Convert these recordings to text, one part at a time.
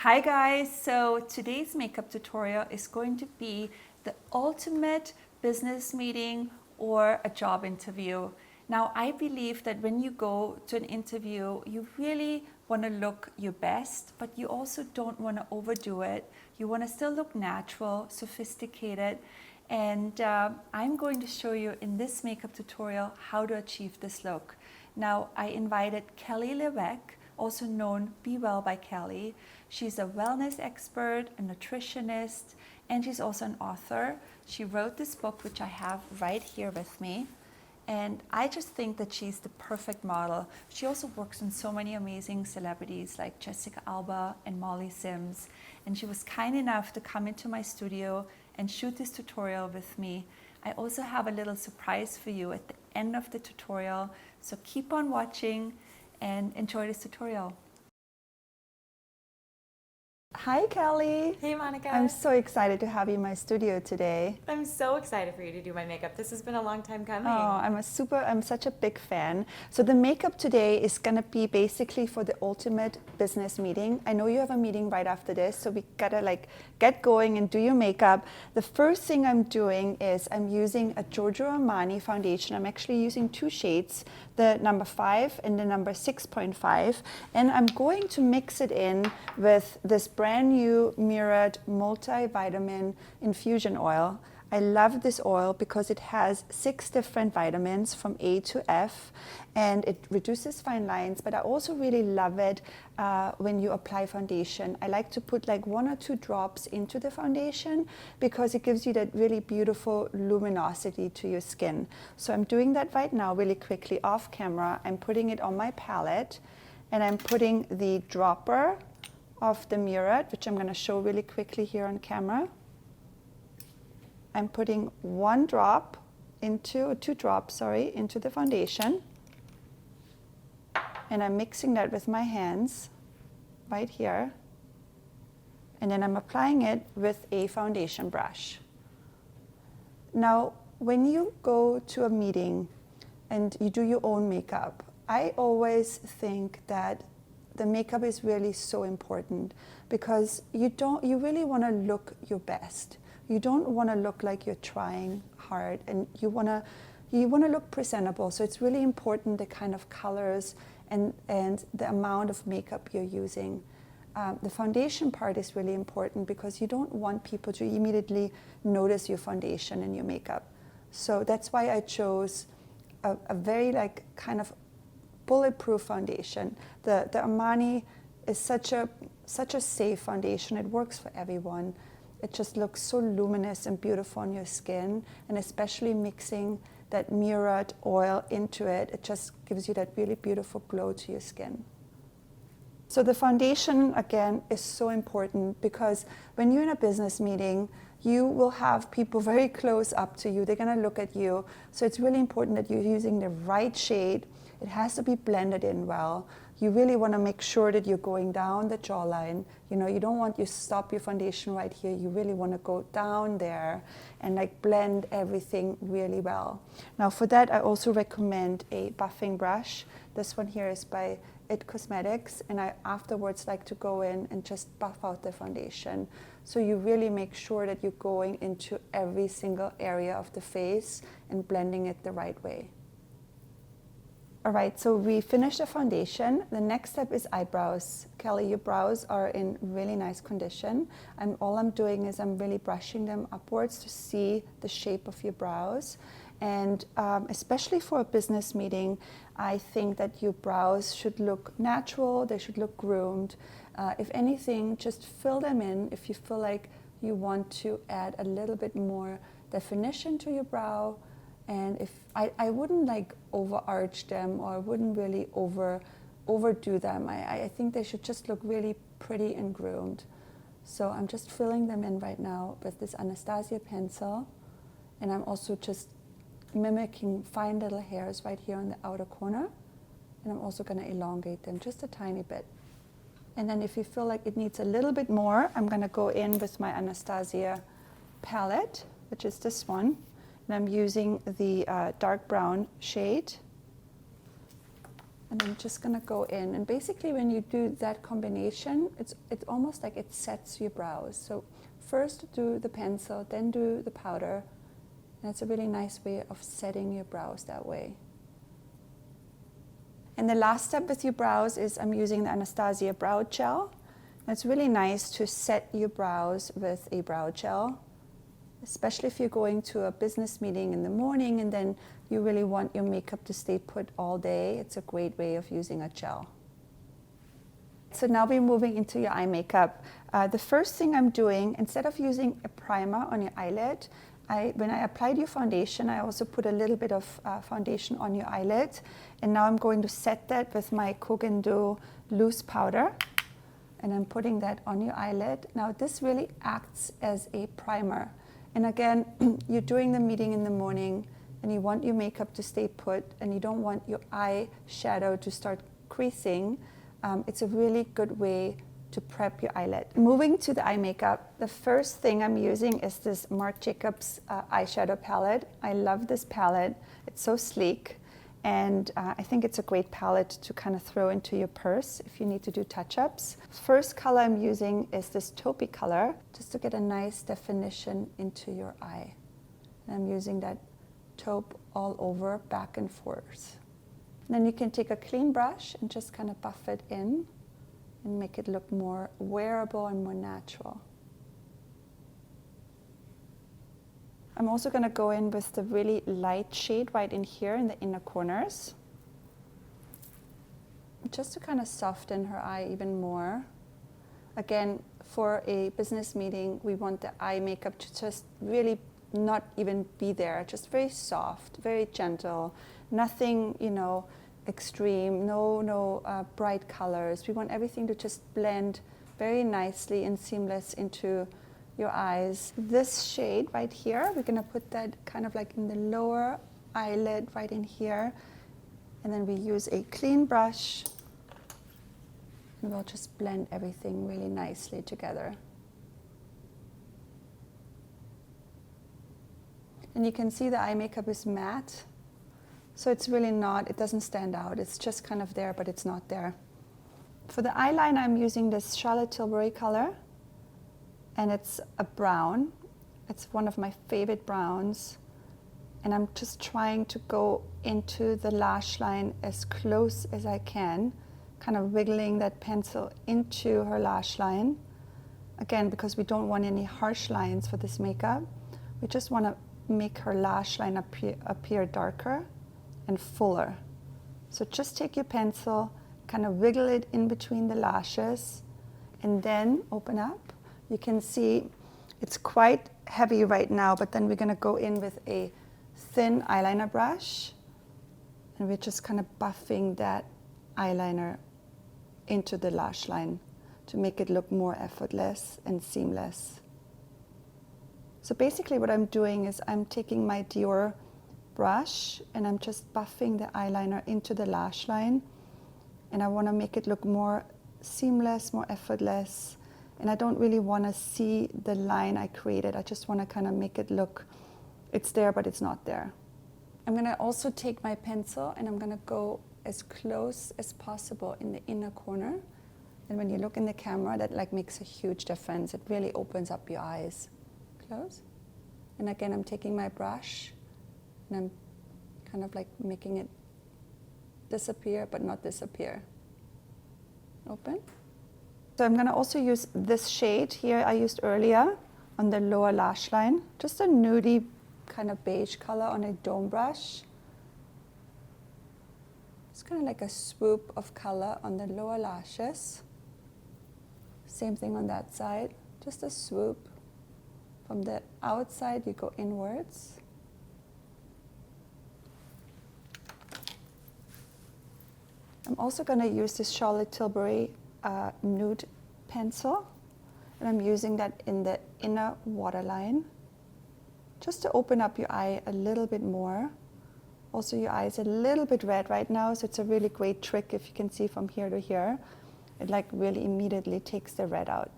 Hi guys, so today's makeup tutorial is going to be the ultimate business meeting or a job interview. Now I believe that when you go to an interview, you really want to look your best, but you also don't want to overdo it. You want to still look natural, sophisticated, and I'm going to show you in this makeup tutorial how to achieve this look. Now I invited Kelly LeVeque, also known Be Well by Kelly. She's a wellness expert, a nutritionist, and she's also an author. She wrote this book, which I have right here with me. And I just think that she's the perfect model. She also works on so many amazing celebrities like Jessica Alba and Molly Sims. And she was kind enough to come into my studio and shoot this tutorial with me. I also have a little surprise for you at the end of the tutorial. So keep on watching and enjoy this tutorial. Hi Kelly. Hey Monika. I'm so excited to have you in my studio today. I'm so excited for you to do my makeup. This has been a long time coming. Oh, I'm such a big fan. So the makeup today is gonna be basically for the ultimate business meeting. I know you have a meeting right after this, so we gotta like get going and do your makeup. The first thing I'm doing is I'm using a Giorgio Armani foundation. I'm actually using two shades, the number 5 and the number 6.5, and I'm going to mix it in with this brand new Murad multivitamin infusion oil. I love this oil because it has 6 different vitamins from A to F, and it reduces fine lines, but I also really love it when you apply foundation. I like to put like 1 or 2 drops into the foundation because it gives you that really beautiful luminosity to your skin. So I'm doing that right now really quickly off camera. I'm putting it on my palette, and I'm putting the dropper of the Murad, which I'm going to show really quickly here on camera. I'm putting 2 drops into the foundation, and I'm mixing that with my hands right here, and then I'm applying it with a foundation brush. Now when you go to a meeting and you do your own makeup, I always think that the makeup is really so important because you really want to look your best. You don't want to look like you're trying hard, and you want to look presentable. So it's really important the kind of colors and the amount of makeup you're using. The foundation part is really important because you don't want people to immediately notice your foundation and your makeup. So that's why I chose a very like kind of bulletproof foundation. The Armani is such a safe foundation. It works for everyone. It just looks so luminous and beautiful on your skin, and especially mixing that Murad oil into it, it just gives you that really beautiful glow to your skin. So the foundation, again, is so important because when you're in a business meeting, you will have people very close up to you. They're going to look at you. So it's really important that you're using the right shade. It has to be blended in well. You really want to make sure that you're going down the jawline. You know, you don't want you stop your foundation right here. You really want to go down there and like blend everything really well. Now for that, I also recommend a buffing brush. This one here is by It Cosmetics, and I afterwards like to go in and just buff out the foundation. So you really make sure that you're going into every single area of the face and blending it the right way. All right, so we finished the foundation. The next step is eyebrows. Kelly, your brows are in really nice condition. All I'm doing is I'm really brushing them upwards to see the shape of your brows. And especially for a business meeting, I think that your brows should look natural, they should look groomed. If anything, just fill them in if you feel like you want to add a little bit more definition to your brow. And if I wouldn't like overarch them, or I wouldn't really overdo them. I think they should just look really pretty and groomed. So I'm just filling them in right now with this Anastasia pencil, and I'm also just mimicking fine little hairs right here on the outer corner, and I'm also going to elongate them just a tiny bit. And then if you feel like it needs a little bit more, I'm going to go in with my Anastasia palette, which is this one. And I'm using the dark brown shade. And I'm just gonna go in. And basically when you do that combination, it's almost like it sets your brows. So first do the pencil, then do the powder. And it's a really nice way of setting your brows that way. And the last step with your brows is I'm using the Anastasia Brow Gel. And it's really nice to set your brows with a brow gel, especially if you're going to a business meeting in the morning and then you really want your makeup to stay put all day. It's a great way of using a gel. So now we're moving into your eye makeup. The first thing I'm doing, instead of using a primer on your eyelid, when I applied your foundation, I also put a little bit of foundation on your eyelid. And now I'm going to set that with my Kogan Do loose powder. And I'm putting that on your eyelid. Now this really acts as a primer. And again, you're doing the meeting in the morning and you want your makeup to stay put and you don't want your eye shadow to start creasing. It's a really good way to prep your eyelid. Moving to the eye makeup, the first thing I'm using is this Marc Jacobs eyeshadow palette. I love this palette. It's so sleek. And I think it's a great palette to kind of throw into your purse if you need to do touch-ups. First color I'm using is this taupey color, just to get a nice definition into your eye. And I'm using that taupe all over, back and forth. And then you can take a clean brush and just kind of buff it in and make it look more wearable and more natural. I'm also going to go in with the really light shade right in here in the inner corners, just to kind of soften her eye even more. Again, for a business meeting, we want the eye makeup to just really not even be there, just very soft, very gentle, nothing, extreme, no bright colors. We want everything to just blend very nicely and seamless into your eyes. This shade right here, we're gonna put that kind of like in the lower eyelid right in here. And then we use a clean brush and we'll just blend everything really nicely together. And you can see the eye makeup is matte. So it's really not, it doesn't stand out. It's just kind of there, but it's not there. For the eyeliner, I'm using this Charlotte Tilbury color. And it's a brown. It's one of my favorite browns. And I'm just trying to go into the lash line as close as I can, kind of wiggling that pencil into her lash line. Again, because we don't want any harsh lines for this makeup. We just want to make her lash line appear darker and fuller. So just take your pencil, kind of wiggle it in between the lashes, and then open up. You can see it's quite heavy right now, but then we're going to go in with a thin eyeliner brush, and we're just kind of buffing that eyeliner into the lash line to make it look more effortless and seamless. So basically what I'm doing is I'm taking my Dior brush and I'm just buffing the eyeliner into the lash line, and I want to make it look more seamless, more effortless. And I don't really want to see the line I created. I just want to kind of make it look, it's there, but it's not there. I'm going to also take my pencil and I'm going to go as close as possible in the inner corner. And when you look in the camera, that like makes a huge difference. It really opens up your eyes. Close. And again, I'm taking my brush and I'm kind of like making it disappear, but not disappear. Open. So I'm going to also use this shade here I used earlier on the lower lash line. Just a nudie kind of beige color on a dome brush. It's kind of like a swoop of color on the lower lashes. Same thing on that side. Just a swoop. From the outside, you go inwards. I'm also going to use this Charlotte Tilbury nude pencil, and I'm using that in the inner waterline just to open up your eye a little bit more. Also, your eye is a little bit red right now, so it's a really great trick. If you can see from here to here, it like really immediately takes the red out.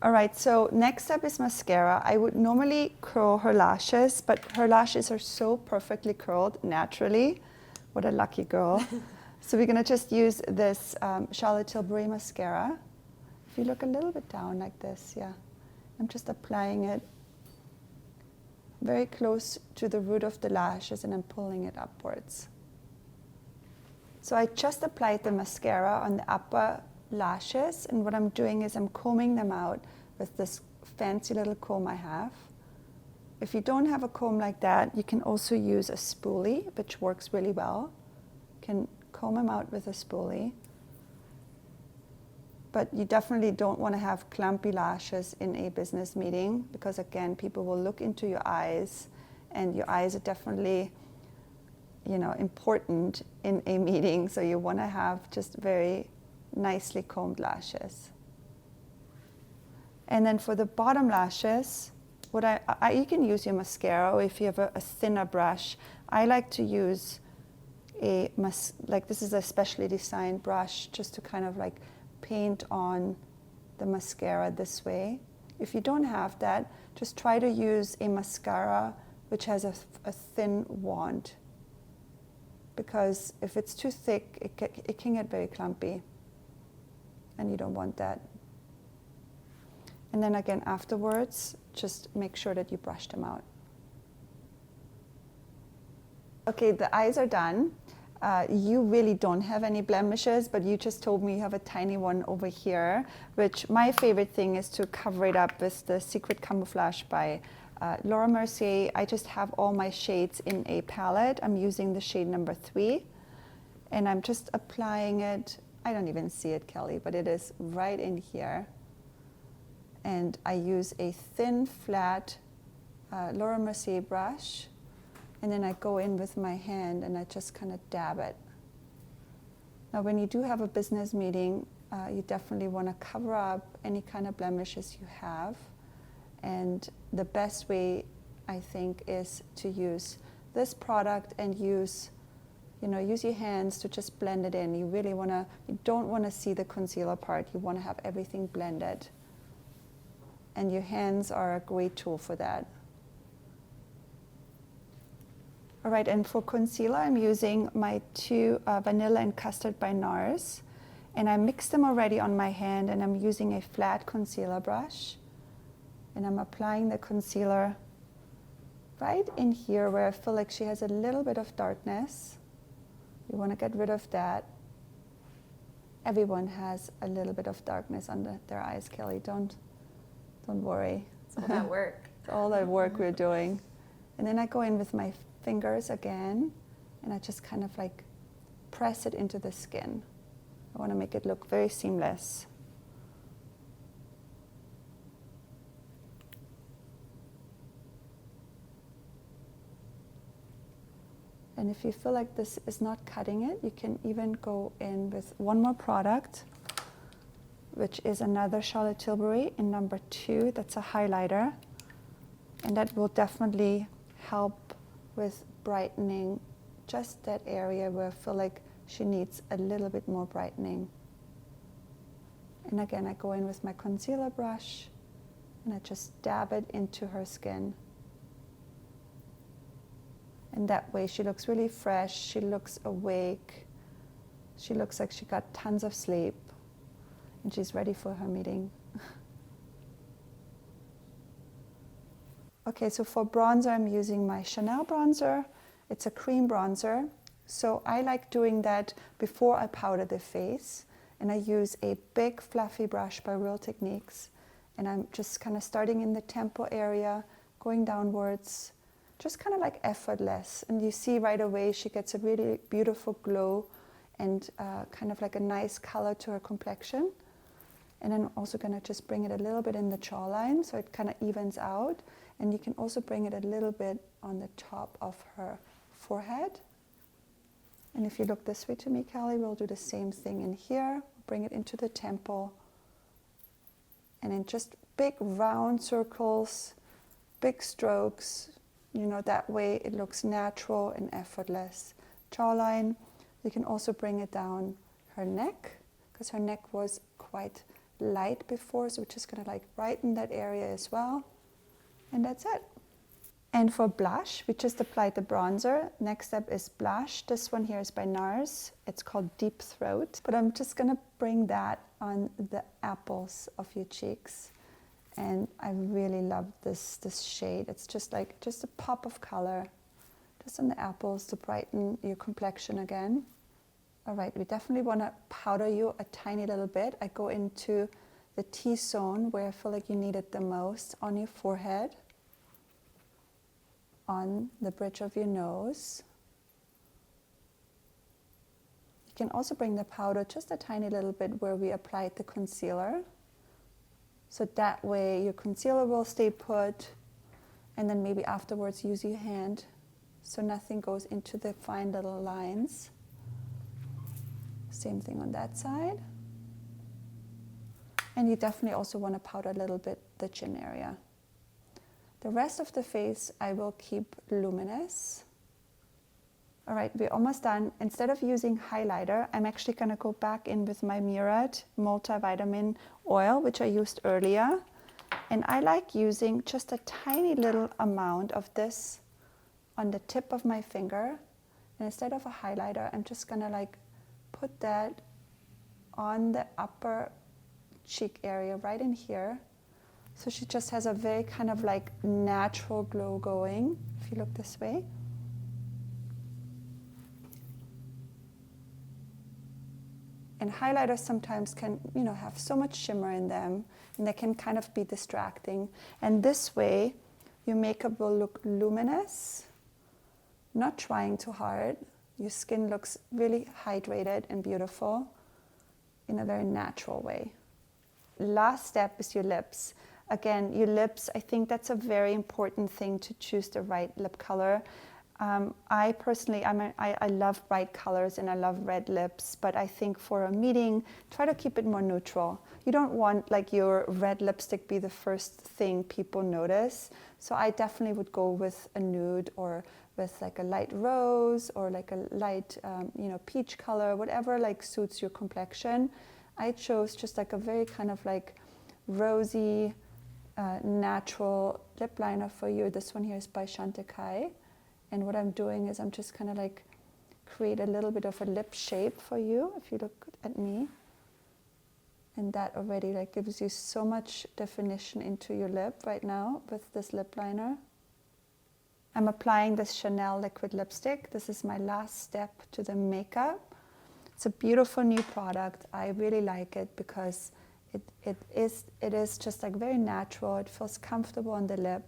All right, so next up is mascara. I would normally curl her lashes, but her lashes are so perfectly curled naturally. What a lucky girl. So we're going to just use this Charlotte Tilbury mascara. If you look a little bit down like this, yeah. I'm just applying it very close to the root of the lashes and I'm pulling it upwards. So I just applied the mascara on the upper lashes, and what I'm doing is I'm combing them out with this fancy little comb I have. If you don't have a comb like that, you can also use a spoolie, which works really well. You can comb them out with a spoolie. But you definitely don't want to have clumpy lashes in a business meeting because, again, people will look into your eyes, and your eyes are definitely, important in a meeting. So you want to have just very nicely combed lashes. And then for the bottom lashes, you can use your mascara, or if you have a thinner brush. I like to use this is a specially designed brush just to kind of like paint on the mascara this way. If you don't have that, just try to use a mascara which has a thin wand, because if it's too thick, it can get very clumpy, and you don't want that. And then again, afterwards, just make sure that you brush them out. Okay, the eyes are done. You really don't have any blemishes, but you just told me you have a tiny one over here, which my favorite thing is to cover it up with the Secret Camouflage by Laura Mercier. I just have all my shades in a palette. I'm using the shade number 3, and I'm just applying it. I don't even see it, Kelly, but it is right in here. And I use a thin, flat Laura Mercier brush, and then I go in with my hand and I just kind of dab it. Now, when you do have a business meeting, you definitely want to cover up any kind of blemishes you have. And the best way, I think, is to use this product and use your hands to just blend it in. You don't want to see the concealer part. You want to have everything blended. And your hands are a great tool for that. All right, and for concealer, I'm using my 2 Vanilla and Custard by NARS. And I mixed them already on my hand, and I'm using a flat concealer brush. And I'm applying the concealer right in here where I feel like she has a little bit of darkness. You want to get rid of that. Everyone has a little bit of darkness under their eyes, Kelly. Don't worry. It's all that work. It's all that work we're doing. And then I go in with my fingers again, and I just kind of like press it into the skin. I want to make it look very seamless. And if you feel like this is not cutting it, you can even go in with one more product, which is another Charlotte Tilbury in number 2. That's a highlighter. And that will definitely help with brightening just that area where I feel like she needs a little bit more brightening. And again, I go in with my concealer brush and I just dab it into her skin. And that way she looks really fresh, she looks awake, she looks like she got tons of sleep, and she's ready for her meeting. Okay, so for bronzer, I'm using my Chanel bronzer. It's a cream bronzer. So I like doing that before I powder the face. And I use a big fluffy brush by Real Techniques. And I'm just kind of starting in the temple area, going downwards, just kind of like effortless. And you see right away she gets a really beautiful glow and kind of like a nice color to her complexion. And I'm also going to just bring it a little bit in the jawline so it kind of evens out. And you can also bring it a little bit on the top of her forehead. And if you look this way to me, Kelly, we'll do the same thing in here. Bring it into the temple. And in just big round circles, big strokes, that way it looks natural and effortless. Jawline, you can also bring it down her neck, because her neck was quite light before, so we're just going to like brighten that area as well. And that's it. And for blush, we just applied the bronzer. Next step is blush. This one here is by NARS. It's called Deep Throat. But I'm just gonna bring that on the apples of your cheeks. And I really love this shade. It's just like, just a pop of color, just on the apples to brighten your complexion again. All right, we definitely wanna powder you a tiny little bit. I go into the T-zone where I feel like you need it the most, on your forehead, on the bridge of your nose. You can also bring the powder just a tiny little bit where we applied the concealer. So that way your concealer will stay put, and then maybe afterwards use your hand so nothing goes into the fine little lines. Same thing on that side. And you definitely also want to powder a little bit the chin area. The rest of the face I will keep luminous. All right, we're almost done. Instead of using highlighter, I'm actually going to go back in with my Murad multivitamin oil, which I used earlier. And I like using just a tiny little amount of this on the tip of my finger. And instead of a highlighter, I'm just going to like put that on the upper cheek area right in here. So she just has a very kind of like natural glow going, if you look this way. And highlighters sometimes can, you know, have so much shimmer in them, and they can kind of be distracting. And this way, your makeup will look luminous, not trying too hard. Your skin looks really hydrated and beautiful in a very natural way. Last step is your lips. Again, your lips, I think that's a very important thing to choose the right lip color. I personally, I love bright colors and I love red lips, but I think for a meeting, try to keep it more neutral. You don't want like your red lipstick be the first thing people notice. So I definitely would go with a nude or with like a light rose or like a light, peach color, whatever like suits your complexion. I chose just like a very kind of like rosy, natural lip liner for you. This one here is by Chantecaille. And what I'm doing is I'm just kind of like create a little bit of a lip shape for you, if you look at me. And that already like gives you so much definition into your lip right now with this lip liner. I'm applying this Chanel liquid lipstick. This is my last step to the makeup. It's a beautiful new product. I really like it because it is just like very natural. It feels comfortable on the lip.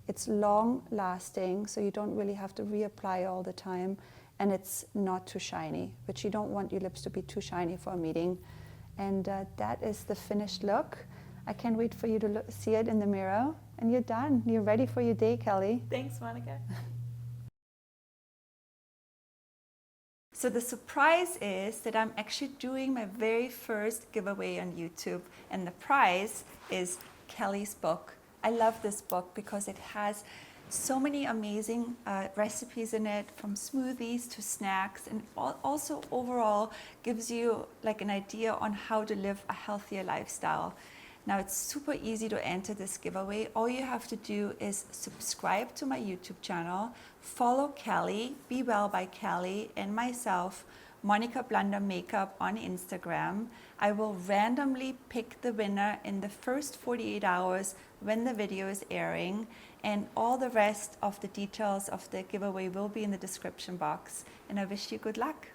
It's long lasting, so you don't really have to reapply all the time, and it's not too shiny, which you don't want your lips to be too shiny for a meeting. And that is the finished look. I can't wait for you to see it in the mirror, and you're done. You're ready for your day, Kelly. Thanks, Monika. So the surprise is that I'm actually doing my very first giveaway on YouTube, and the prize is Kelly's book. I love this book because it has so many amazing recipes in it, from smoothies to snacks, and also overall gives you like an idea on how to live a healthier lifestyle. Now it's super easy to enter this giveaway. All you have to do is subscribe to my YouTube channel, follow Kelly, Be Well by Kelly, and myself, Monika Blunder Makeup on Instagram. I will randomly pick the winner in the first 48 hours when the video is airing, and all the rest of the details of the giveaway will be in the description box. And I wish you good luck.